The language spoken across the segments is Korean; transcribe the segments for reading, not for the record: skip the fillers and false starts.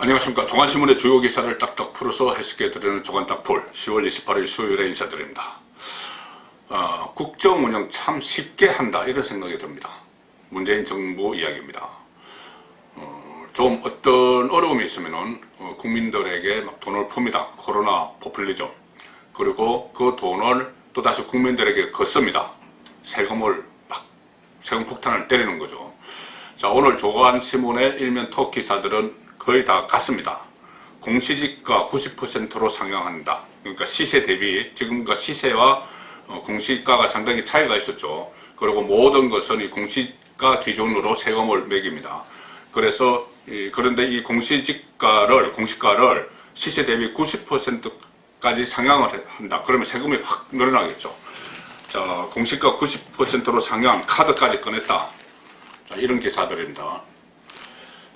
안녕하십니까. 조간신문의 주요 기사를 딱딱 풀어서 해석해드리는 조간딱풀 10월 28일 수요일에 인사드립니다. 국정 운영 참 쉽게 한다 이런 생각이 듭니다. 문재인 정부 이야기입니다. 좀 어떤 어려움이 있으면은 국민들에게 막 돈을 풉니다. 코로나 포퓰리즘. 그리고 그 돈을 또다시 국민들에게 걷습니다. 세금을 막 세금 폭탄을 때리는 거죠. 자, 오늘 조간신문의 일면 톡 기사들은 거의 다 같습니다. 공시지가 90%로 상향한다. 그러니까 시세 대비 지금과 시세와 공시가가 상당히 차이가 있었죠. 그리고 모든 것은 이 공시가 기준으로 세금을 매깁니다. 그래서 그런데 이 공시가를 시세 대비 90%까지 상향을 한다. 그러면 세금이 확 늘어나겠죠. 자, 공시가 90%로 상향, 카드까지 꺼냈다. 자, 이런 기사들입니다.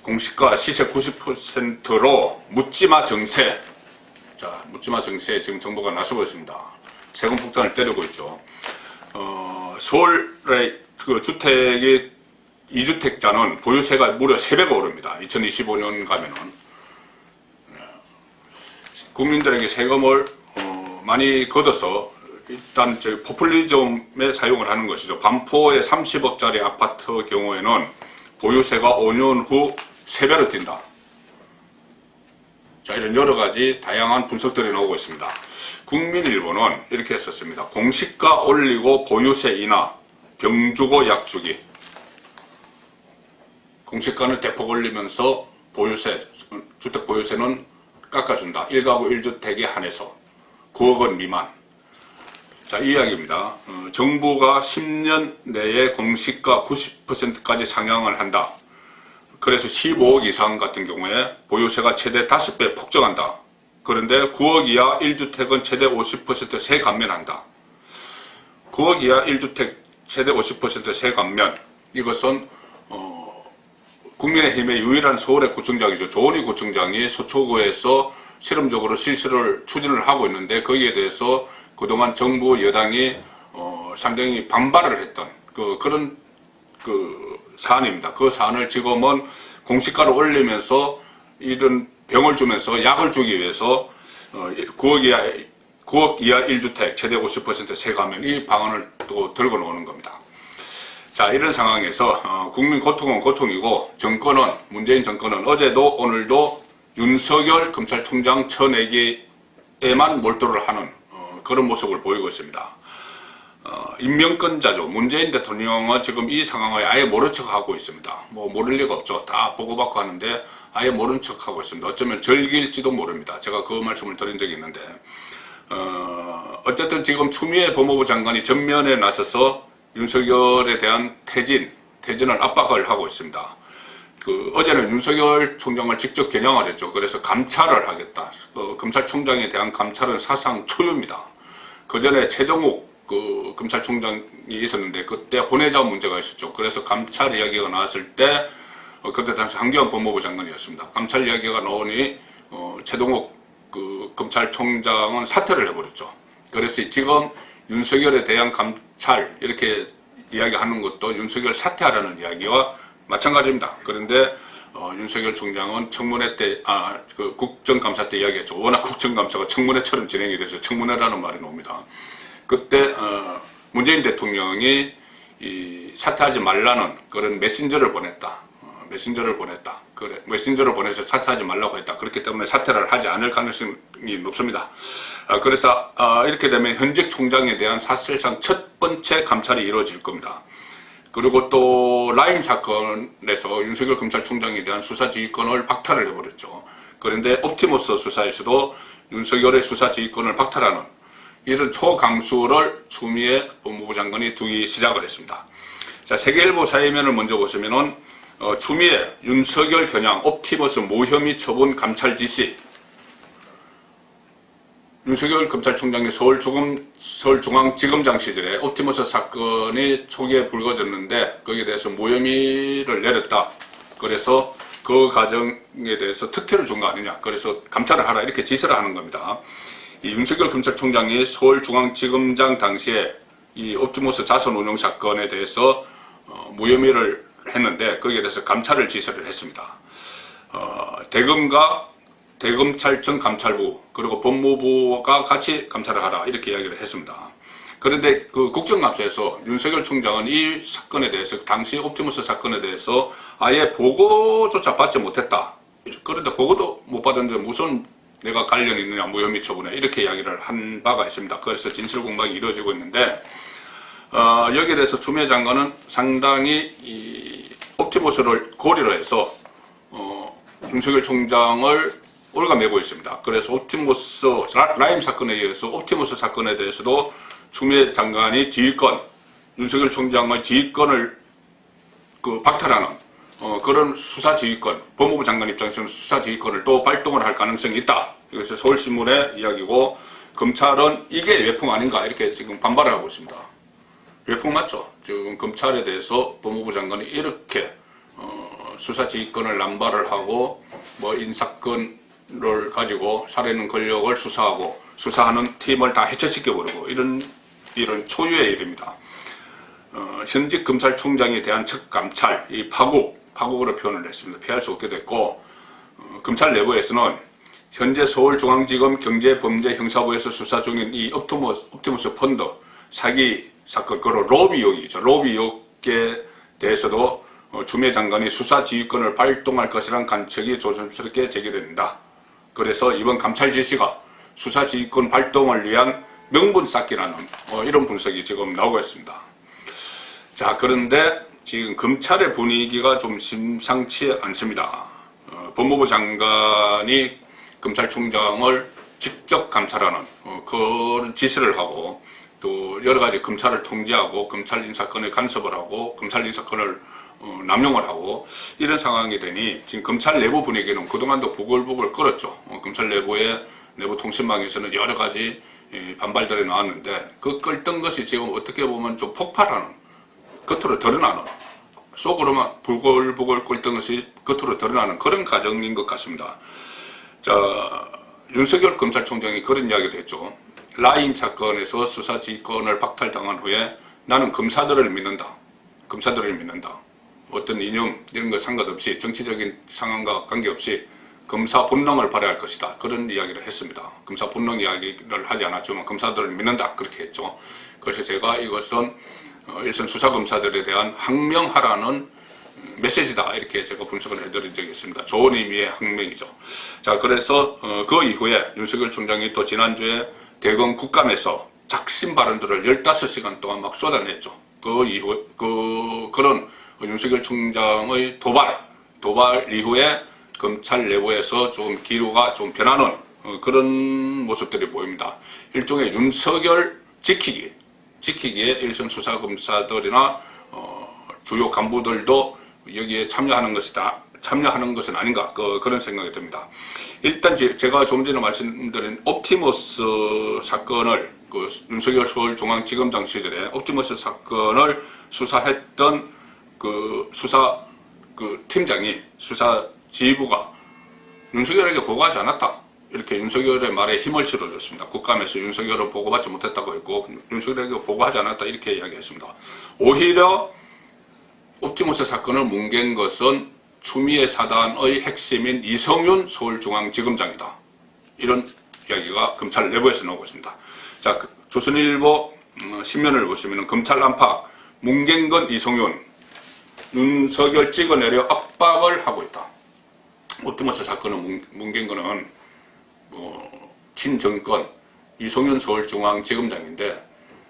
공시가 시세 90%로 묻지마 정세. 자, 묻지마 정세에 지금 정부가 나서고 있습니다. 세금 폭탄을 때리고 있죠. 서울의 그 주택이 2주택자는 보유세가 무려 3배가 오릅니다. 2025년 가면은. 국민들에게 세금을 많이 걷어서 일단 저희 포퓰리즘에 사용을 하는 것이죠. 반포의 30억짜리 아파트 경우에는 보유세가 5년 후 3배로 뛴다. 자, 이런 여러 가지 다양한 분석들이 나오고 있습니다. 국민일보는 이렇게 썼습니다. 공시가 올리고 보유세 인하, 병주고 약주기. 공시가는 대폭 올리면서 보유세, 주택 보유세는 깎아준다. 1가구 1주택에 한해서 9억 원 미만. 자, 이 이야기입니다. 정부가 10년 내에 공시가 90%까지 상향을 한다. 그래서 15억 이상 같은 경우에 보유세가 최대 5배 폭증한다. 그런데 9억 이하 1주택은 최대 50% 세 감면한다. 9억 이하 1주택 최대 50% 세 감면. 이것은 국민의힘의 유일한 서울의 구청장이죠. 조은희 구청장이 서초구에서 실험적으로 실시를 추진을 하고 있는데 거기에 대해서 그동안 정부 여당이 상당히 반발을 했던 그런 사안입니다. 그 사안을 지금은 공시가를 올리면서 이런 병을 주면서 약을 주기 위해서 9억 이하 1주택 최대 50% 세가면 이 방안을 또 들고 나오는 겁니다. 자, 이런 상황에서 국민 고통은 고통이고 정권은 문재인 정권은 어제도 오늘도 윤석열 검찰총장 쳐내기에만 몰두를 하는 그런 모습을 보이고 있습니다. 임명권자죠. 문재인 대통령은 지금 이 상황을 아예 모른 척하고 있습니다. 뭐 모를 리가 없죠. 다 보고받고 하는데 아예 모른 척하고 있습니다. 어쩌면 절기일지도 모릅니다. 제가 그 말씀을 드린 적이 있는데 어쨌든 지금 추미애 법무부 장관이 전면에 나서서 윤석열에 대한 퇴진을 압박을 하고 있습니다. 어제는 윤석열 총장을 직접 겨냥을 했죠. 그래서 감찰을 하겠다. 검찰총장에 대한 감찰은 사상 초유입니다. 그 전에 최동욱 검찰총장이 있었는데 그때 혼외자 문제가 있었죠. 그래서 감찰 이야기가 나왔을 때 그때 당시 한교안 법무부 장관이었습니다. 감찰 이야기가 나오니 최동욱 검찰총장은 사퇴를 해버렸죠. 그래서 지금 윤석열에 대한 감찰 이렇게 이야기하는 것도 윤석열 사퇴하라는 이야기와 마찬가지입니다. 그런데 윤석열 총장은 청문회 때 국정감사 때 이야기했죠. 워낙 국정감사가 청문회처럼 진행이 돼서 청문회라는 말이 나옵니다. 그때 문재인 대통령이 사퇴하지 말라는 그런 메신저를 보냈다. 그래, 메신저를 보내서 사퇴하지 말라고 했다. 그렇기 때문에 사퇴를 하지 않을 가능성이 높습니다. 그래서 이렇게 되면 현직 총장에 대한 사실상 첫 번째 감찰이 이루어질 겁니다. 그리고 또 라임 사건에서 윤석열 검찰총장에 대한 수사지휘권을 박탈을 해버렸죠. 그런데 옵티머스 수사에서도 윤석열의 수사지휘권을 박탈하는 이런 초강수를 추미애 법무부 장관이 두기 시작을 했습니다. 자, 세계일보 사회면을 먼저 보시면은 추미애, 윤석열 겨냥, 옵티머스 모혐의 처분 감찰 지시. 윤석열 검찰총장이 서울중앙지검장 시절에 옵티머스 사건이 초기에 불거졌는데 거기에 대해서 모혐의를 내렸다. 그래서 그 과정에 대해서 특혜를 준 거 아니냐. 그래서 감찰을 하라 이렇게 지시를 하는 겁니다. 이 윤석열 검찰총장이 서울중앙지검장 당시에 이 옵티머스 자선 운용 사건에 대해서 무혐의를 했는데 거기에 대해서 감찰을 지시를 했습니다. 대검과 대검찰청 감찰부 그리고 법무부가 같이 감찰을 하라 이렇게 이야기를 했습니다. 그런데 그 국정감사에서 윤석열 총장은 이 사건에 대해서 당시 옵티머스 사건에 대해서 아예 보고조차 받지 못했다. 그런데 보고도 못 받았는데 무슨 내가 관련이 있느냐 무혐의 처분에 이렇게 이야기를 한 바가 있습니다. 그래서 진실공방이 이루어지고 있는데 여기에 대해서 추미애 장관은 상당히 이 옵티머스를 고려를 해서 윤석열 총장을 올가매고 있습니다. 그래서 옵티머스 라임 사건에 의해서 옵티머스 사건에 대해서도 추미애 장관이 지휘권, 윤석열 총장의 지휘권을 박탈하는 그런 수사 지휘권, 법무부 장관 입장에서는 수사 지휘권을 또 발동을 할 가능성이 있다. 이것이 서울신문의 이야기고 검찰은 이게 외풍 아닌가 이렇게 지금 반발을 하고 있습니다. 외풍 맞죠? 지금 검찰에 대해서 법무부 장관이 이렇게 수사 지휘권을 남발을 하고 뭐 인사건을 가지고 살아있는 권력을 수사하고 수사하는 팀을 다 해체시켜버리고 이런 초유의 일입니다. 현직 검찰총장에 대한 특감찰, 이 파국으로 표현을 했습니다. 피할 수 없게 됐고 검찰 내부에서는 현재 서울중앙지검 경제범죄형사부에서 수사 중인 이 옵티머스 펀드 사기 사건, 그리고 로비 의혹이죠. 로비 의혹에 대해서도 추미애 장관이 수사 지휘권을 발동할 것이라는 관측이 조심스럽게 제기됩니다. 그래서 이번 감찰 지시가 수사 지휘권 발동을 위한 명분 쌓기라는 이런 분석이 지금 나오고 있습니다. 자, 그런데 지금 검찰의 분위기가 좀 심상치 않습니다. 법무부 장관이 검찰총장을 직접 감찰하는 그런 지시를 하고 또 여러 가지 검찰을 통제하고 검찰 인사권에 간섭을 하고 검찰 인사권을 남용을 하고 이런 상황이 되니 지금 검찰 내부 분위기는 그동안도 부글부글 끓었죠. 검찰 내부의 내부 통신망에서는 여러 가지 반발들이 나왔는데 그 끓던 것이 지금 어떻게 보면 좀 폭발하는, 겉으로 드러나는, 속으로만 부글부글 끓던 것이 겉으로 드러나는 그런 과정인 것 같습니다. 자, 윤석열 검찰총장이 그런 이야기를 했죠. 라임 사건에서 수사 지휘권을 박탈당한 후에 나는 검사들을 믿는다. 검사들을 믿는다. 어떤 이념 이런 거 상관없이 정치적인 상황과 관계없이 검사 본능을 발휘할 것이다. 그런 이야기를 했습니다. 검사 본능 이야기를 하지 않았지만 검사들을 믿는다. 그렇게 했죠. 그래서 제가 이것은 일선 수사검사들에 대한 항명하라는 메시지다. 이렇게 제가 분석을 해드린 적이 있습니다. 좋은 의미의 항명이죠. 자, 그래서 그 이후에 윤석열 총장이 또 지난주에 대검 국감에서 작심 발언들을 15시간 동안 막 쏟아냈죠. 그 이후, 그런 윤석열 총장의 도발 이후에 검찰 내부에서 좀 기류가 좀 변하는 그런 모습들이 보입니다. 일종의 윤석열 지키기에 일선 수사검사들이나 주요 간부들도 여기에 참여하는 것은 아닌가 그런 생각이 듭니다. 일단 제가 조금 전에 말씀드린 옵티머스 사건을 윤석열 서울중앙지검장 시절에 옵티머스 사건을 수사했던 팀장이 수사 지휘부가 윤석열에게 보고하지 않았다. 이렇게 윤석열의 말에 힘을 실어줬습니다. 국감에서 윤석열을 보고받지 못했다고 했고 윤석열에게 보고하지 않았다 이렇게 이야기했습니다. 오히려 옵티머스 사건을 뭉갠 것은 추미애 사단의 핵심인 이성윤 서울중앙지검장이다. 이런 이야기가 검찰 내부에서 나오고 있습니다. 자, 조선일보 신문을 보시면 검찰 안팎 뭉갠 건 이성윤, 윤석열 찍어내려 압박을 하고 있다. 옵티머스 사건을 뭉갠 거는 친정권 이성윤 서울중앙지검장인데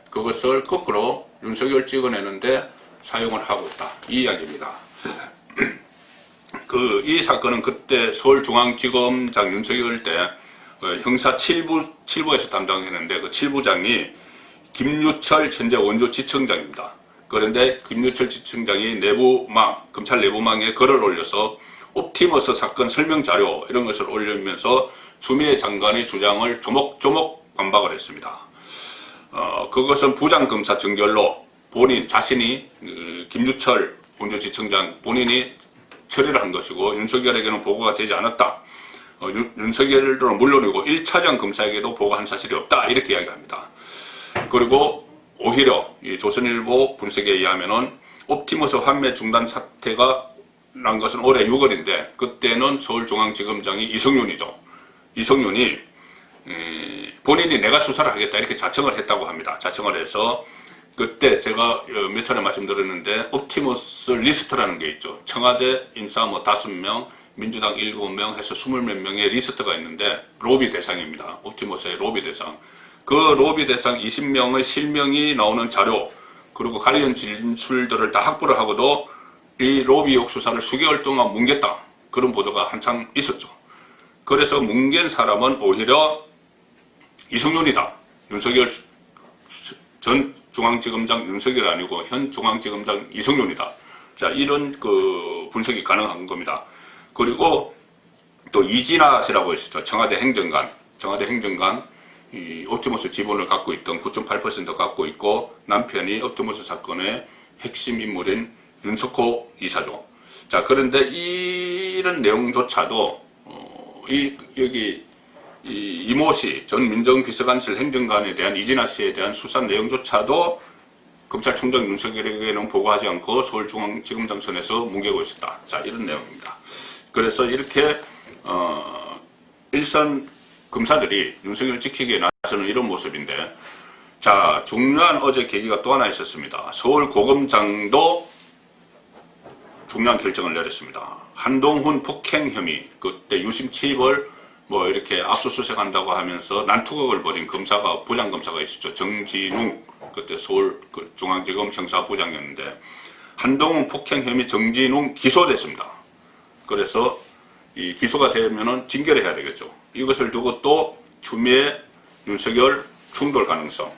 그것을 거꾸로 윤석열 찍어내는데 사용을 하고 있다. 이 이야기입니다. 이 사건은 그때 서울중앙지검장 윤석열 때 형사 7부에서 담당했는데 그 7부장이 김유철 현재 원조지청장입니다. 그런데 김유철 지청장이 검찰 내부망에 글을 올려서 옵티머스 사건 설명자료 이런 것을 올리면서 추미애 장관의 주장을 조목조목 반박을 했습니다. 그것은 부장검사 정결로 자신이 김유철 원조지청장 본인이 처리를 한 것이고 윤석열에게는 보고가 되지 않았다. 윤석열은 물론이고 1차장 검사에게도 보고한 사실이 없다. 이렇게 이야기합니다. 그리고 오히려 이 조선일보 분석에 의하면은 옵티머스 환매 중단 사태가 난 것은 올해 6월인데 그때는 서울중앙지검장이 이성윤이죠. 이성윤이 본인이 내가 수사를 하겠다 이렇게 자청을 했다고 합니다. 자청을 해서 그때 제가 몇 차례 말씀드렸는데 옵티머스 리스트라는 게 있죠. 청와대 인사 뭐 5명, 민주당 7명 해서 20몇 명의 리스트가 있는데 로비 대상입니다. 옵티머스의 로비 대상. 그 로비 대상 20명의 실명이 나오는 자료 그리고 관련 진술들을 다 확보를 하고도 이 로비 의혹 수사를 수개월 동안 뭉갰다. 그런 보도가 한창 있었죠. 그래서 뭉갠 사람은 오히려 이성윤이다. 윤석열 전 중앙지검장 윤석열 아니고 현 중앙지검장 이성윤이다. 자, 이런 그 분석이 가능한 겁니다. 그리고 또 이진아 씨라고 있었죠. 청와대 행정관. 이 옵티머스 지분을 갖고 있던 9.8% 갖고 있고 남편이 옵티머스 사건의 핵심 인물인 윤석호 이사죠. 자, 그런데 이런 내용조차도 여기 이모 씨 전 민정비서관실 행정관에 대한 이진아 씨에 대한 수사 내용조차도 검찰총장 윤석열에게는 보고하지 않고 서울중앙지검장 선에서 뭉개고 있었다. 자, 이런 내용입니다. 그래서 이렇게 일선 검사들이 윤석열을 지키기에 나서는 이런 모습인데, 자, 중요한 어제 계기가 또 하나 있었습니다. 서울고검장도 중요한 결정을 내렸습니다. 한동훈 폭행 혐의, 그때 유심 치입을 뭐 이렇게 압수수색한다고 하면서 난투극을 벌인 검사가, 부장검사가 있었죠. 정진웅, 그때 서울중앙지검 형사부장이었는데, 한동훈 폭행 혐의 정진웅 기소됐습니다. 그래서 이 기소가 되면은 징계를 해야 되겠죠. 이것을 두고 또 추미애 윤석열 충돌 가능성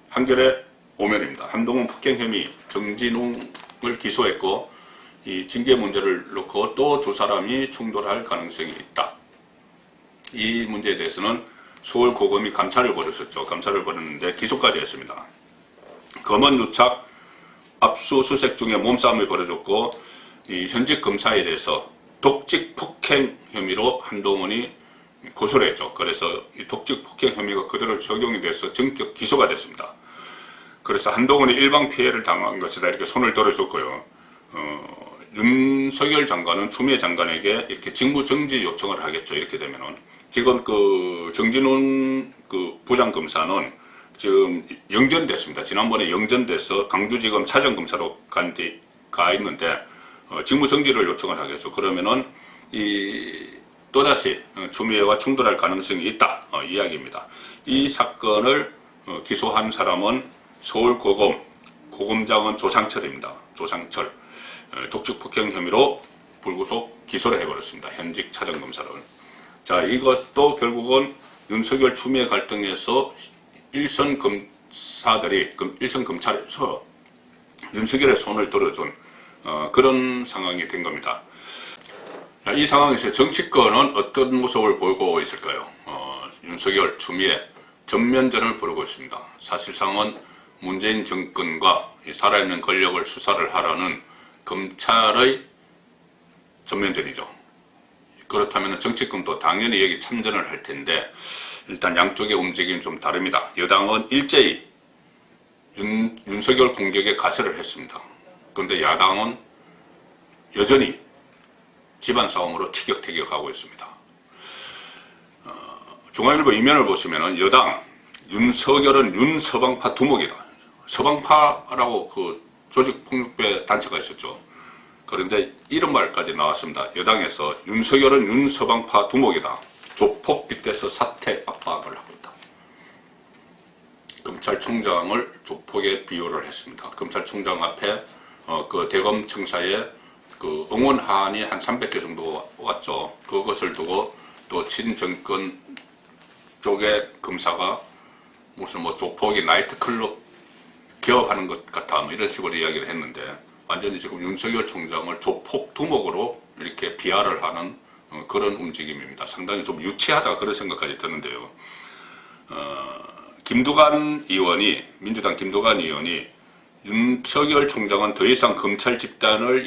한결의 오면입니다. 한동훈 폭행 혐의 정진웅을 기소했고 이 징계 문제를 놓고 또 두 사람이 충돌할 가능성이 있다. 이 문제에 대해서는 서울고검이 감찰을 벌였었죠. 감찰을 벌였는데 기소까지 했습니다. 검언 유착 압수수색 중에 몸싸움이 벌어졌고 이 현직 검사에 대해서 독직 폭행 혐의로 한동훈이 고소를 했죠. 그래서 이 독직 폭행 혐의가 그대로 적용이 돼서 전격 기소가 됐습니다. 그래서 한동훈이 일방 피해를 당한 것이다 이렇게 손을 들어줬고요. 윤석열 장관은 추미애 장관에게 이렇게 직무 정지 요청을 하겠죠. 이렇게 되면은 지금 그 정진훈 그 부장검사는 지금 영전됐습니다. 지난번에 영전돼서 강주지검 차장검사로 가 있는데 직무 정지를 요청을 하겠죠. 그러면은 또다시 추미애와 충돌할 가능성이 있다 이야기입니다. 이 사건을 기소한 사람은 서울고검 고검장은 조상철입니다. 조상철 독직 폭행 혐의로 불구속 기소를 해버렸습니다. 현직 차장검사를. 자, 이것도 결국은 윤석열 추미애 갈등에서 일선 검찰에서 윤석열의 손을 들어준 그런 상황이 된 겁니다. 이 상황에서 정치권은 어떤 모습을 보이고 있을까요? 윤석열, 추미애 전면전을 벌이고 있습니다. 사실상은 문재인 정권과 살아있는 권력을 수사를 하라는 검찰의 전면전이죠. 그렇다면 정치권도 당연히 여기 참전을 할 텐데 일단 양쪽의 움직임이 좀 다릅니다. 여당은 일제히 윤석열 공격에 가세를 했습니다. 그런데 야당은 여전히 집안 싸움으로 티격태격하고 있습니다. 중앙일보 이면을 보시면은 여당 윤석열은 윤서방파 두목이다. 서방파라고 그 조직폭력배 단체가 있었죠. 그런데 이런 말까지 나왔습니다. 여당에서 윤석열은 윤서방파 두목이다. 조폭 빗대서 사퇴 압박을 하고 있다. 검찰총장을 조폭에 비유를 했습니다. 검찰총장 앞에 그 대검청사에 그 응원한이 한 300개 정도 왔죠. 그것을 두고 또 친정권 쪽의 검사가 무슨 뭐 조폭이 나이트클럽 개업하는 것 같아 뭐 이런 식으로 이야기를 했는데 완전히 지금 윤석열 총장을 조폭 두목으로 이렇게 비하를 하는 그런 움직임입니다. 상당히 좀 유치하다 그런 생각까지 드는데요. 김두관 의원이 민주당 김두관 의원이 윤석열 총장은 더 이상 검찰 집단의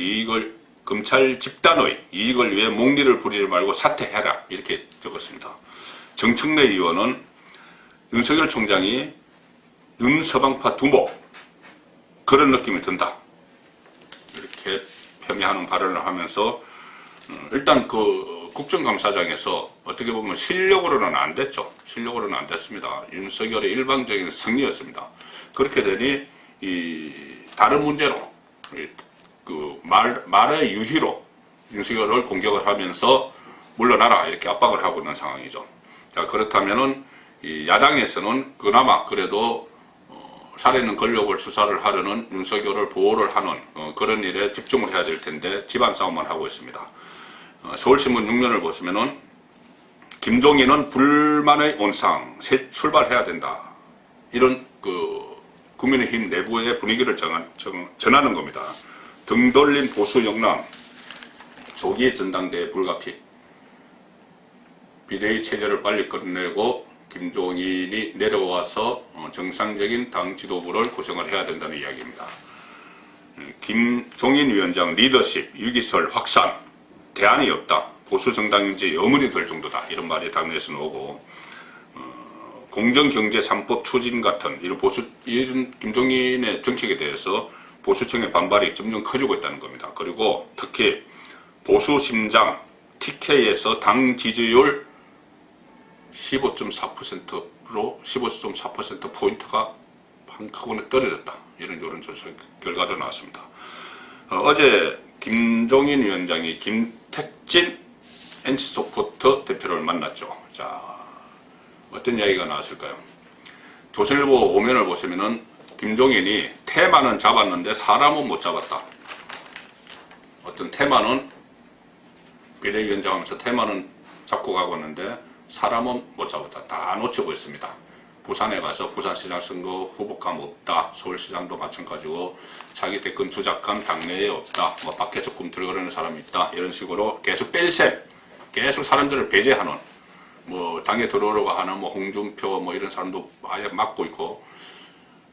이익을 위해 목리를 부리지 말고 사퇴해라 이렇게 적었습니다. 정청래 의원은 윤석열 총장이 윤서방파 두목 그런 느낌이 든다 이렇게 폄훼하는 발언을 하면서 일단 그 국정감사장에서 어떻게 보면 실력으로는 안 됐죠. 실력으로는 안 됐습니다. 윤석열의 일방적인 승리였습니다. 그렇게 되니 이 다른 문제로 그 말의 유희로 윤석열을 공격을 하면서 물러나라 이렇게 압박을 하고 있는 상황이죠. 자, 그렇다면은 이 야당에서는 그나마 그래도 살아있는 권력을 수사를 하려는 윤석열을 보호를 하는 그런 일에 집중을 해야 될 텐데 집안 싸움만 하고 있습니다. 서울신문 6면을 보시면은 김종인은 불만의 온상 새 출발해야 된다. 이런 그 국민의힘 내부의 분위기를 전하는 겁니다. 등 돌린 보수 영남 조기 전당대회 불가피, 비대위 체제를 빨리 끝내고 김종인이 내려와서 정상적인 당 지도부를 구성을 해야 된다는 이야기입니다. 김종인 위원장 리더십, 유기설 확산, 대안이 없다. 보수 정당인지 의문이 들 정도다. 이런 말이 당내에서 나오고, 공정경제 3법 추진 같은 이런 김종인의 정책에 대해서 보수층의 반발이 점점 커지고 있다는 겁니다. 그리고 특히 보수 심장 TK에서 당 지지율 15.4%로 15.4%포인트가 한꺼번에 떨어졌다. 이런 여론조사 결과도 나왔습니다. 어제 김종인 위원장이 김택진 NC소프트 대표를 만났죠. 자, 어떤 이야기가 나왔을까요? 조선일보 5면을 보시면은 김종인이 테마는 잡았는데 사람은 못 잡았다. 어떤 테마는 비대위원장 하면서 테마는 잡고 가고 있는데 사람은 못 잡았다. 다 놓치고 있습니다. 부산에 가서 부산시장 선거 후보감 없다. 서울시장도 마찬가지고 자기 대권 주작한 당내에 없다. 뭐 밖에서 꿈틀거리는 사람이 있다. 이런 식으로 계속 뺄셈, 계속 사람들을 배제하는, 뭐 당에 들어오려고 하는 뭐 홍준표 뭐 이런 사람도 아예 막고 있고,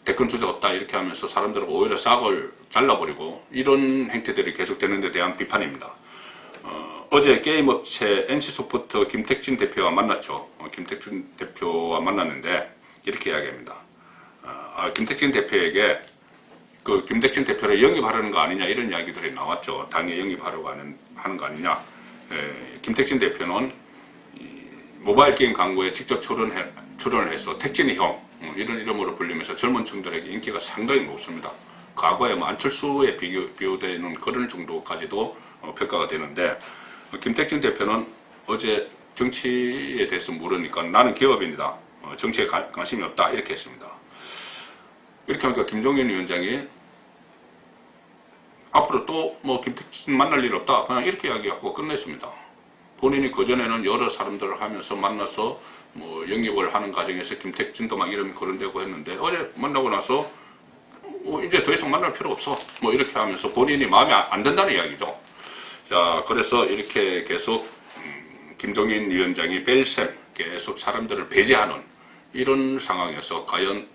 대권 주작 없다 이렇게 하면서 사람들을 오히려 싹을 잘라버리고 이런 행태들이 계속되는 데 대한 비판입니다. 어제 게임업체 NC소프트 김택진 대표와 만났죠. 김택진 대표와 만났는데 이렇게 이야기합니다. 김택진 대표에게 그 김택진 대표를 영입하려는 거 아니냐 이런 이야기들이 나왔죠. 당에 영입하려고 하는 거 아니냐. 김택진 대표는 모바일 게임 광고에 직접 출연을 해서 택진이 형 이런 이름으로 불리면서 젊은 층들에게 인기가 상당히 높습니다. 과거에 뭐 안철수에 비교되는 그런 정도까지도 평가가 되는데, 김택진 대표는 어제 정치에 대해서 물으니까 나는 기업인이다. 정치에 관심이 없다. 이렇게 했습니다. 이렇게 하니까 김종인 위원장이 앞으로 또 뭐 김택진 만날 일 없다. 그냥 이렇게 이야기하고 끝냈습니다. 본인이 그전에는 여러 사람들을 하면서 만나서 뭐 영입을 하는 과정에서 김택진도 막 이름이 거론되고 했는데 어제 만나고 나서 이제 더 이상 만날 필요 없어. 뭐 이렇게 하면서 본인이 마음에 안 든다는 이야기죠. 자, 그래서 이렇게 계속 김종인 위원장이 뺄셈 계속 사람들을 배제하는 이런 상황에서 과연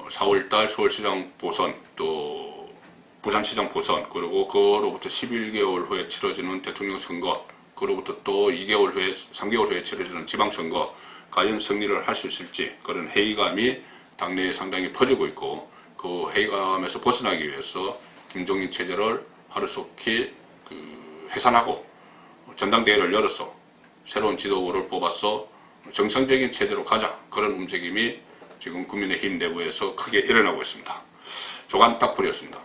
4월달 서울시장 보선 또 부산시장 보선 그리고 그로부터 11개월 후에 치러지는 대통령 선거 그로부터 또 2개월 후에 3개월 후에 치러지는 지방선거 과연 승리를 할 수 있을지 그런 회의감이 당내에 상당히 퍼지고 있고 그 회의감에서 벗어나기 위해서 김종인 체제를 하루속히 해산하고 전당대회를 열어서 새로운 지도부를 뽑아서 정상적인 체제로 가자 그런 움직임이 지금 국민의힘 내부에서 크게 일어나고 있습니다. 조간 딱풀이었습니다.